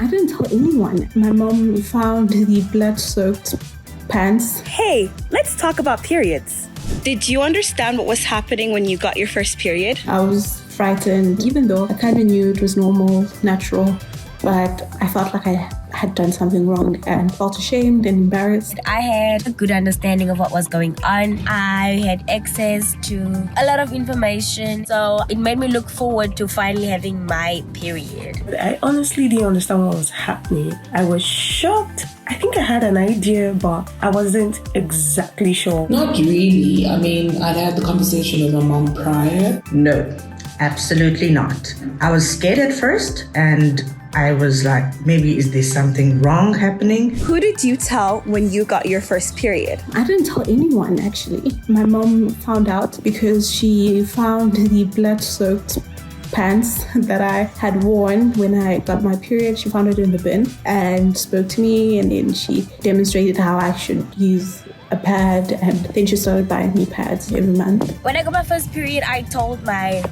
I didn't tell anyone. My mom found the blood-soaked pants. Hey, let's talk about periods. Did you understand what was happening when you got your first period? I was frightened, even though I kind of knew it was normal, natural, but I felt like I had done something wrong and felt ashamed and embarrassed. I had a good understanding of what was going on. I had access to a lot of information, so it made me look forward to finally having my period. I honestly didn't understand what was happening. I was shocked. I think I had an idea, but I wasn't exactly sure. Not really. I mean, I'd had the conversation with my mom prior. No, absolutely not. I was scared at first and I was like, maybe is there something wrong happening? Who did you tell when you got your first period? I didn't tell anyone, actually. My mom found out because she found the blood-soaked pants that I had worn when I got my period. She found it in the bin and spoke to me, and then she demonstrated how I should use a pad, and then she started buying me pads every month. When I got my first period, I told my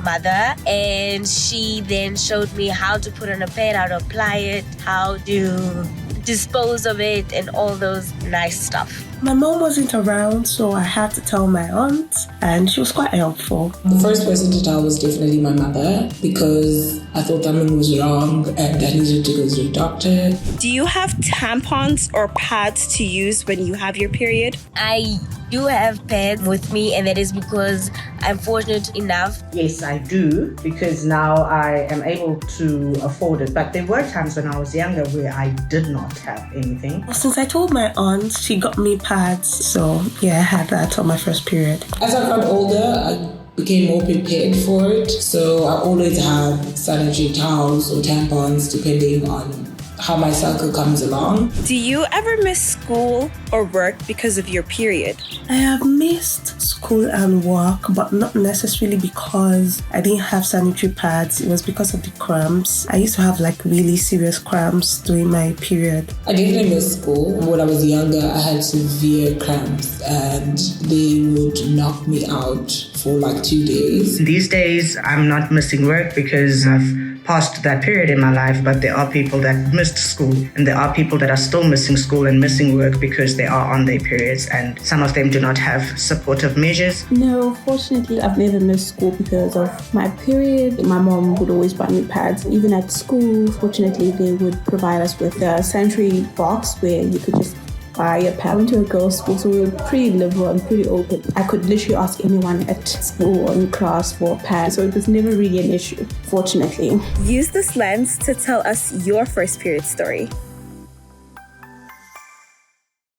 mother, and she then showed me how to put on a pad, how to apply it, how to dispose of it, and all those nice stuff. My mom wasn't around, so I had to tell my aunt, and she was quite helpful. The first person to tell was definitely my mother, because I thought something was wrong and I needed to go to the doctor. Do you have tampons or pads to use when you have your period? I do have pads with me, and that is because I'm fortunate enough. Yes, I do, because now I am able to afford it. But there were times when I was younger where I did not have anything. Since I told my aunt, she got me pads, so yeah, I had that on my first period. As I got older, I became more prepared for it. So I always have sanitary towels or tampons depending on how my cycle comes along. Do you ever miss school or work because of your period? I have missed school and work, but not necessarily because I didn't have sanitary pads. It was because of the cramps. I used to have like really serious cramps during my period. I definitely missed school. When I was younger, I had severe cramps and they would knock me out for like 2 days. These days, I'm not missing work because I've passed that period in my life, but there are people that missed school, and there are people that are still missing school and missing work because they are on their periods, and some of them do not have supportive measures. No, fortunately, I've never missed school because of my period. My mom would always buy me pads. Even at school, fortunately, they would provide us with a sanitary box where you could just buy a pad. I went to a girls' school, so we were pretty liberal and pretty open. I could literally ask anyone at school or in class for a pad, so it was never really an issue, fortunately. Use this lens to tell us your first period story.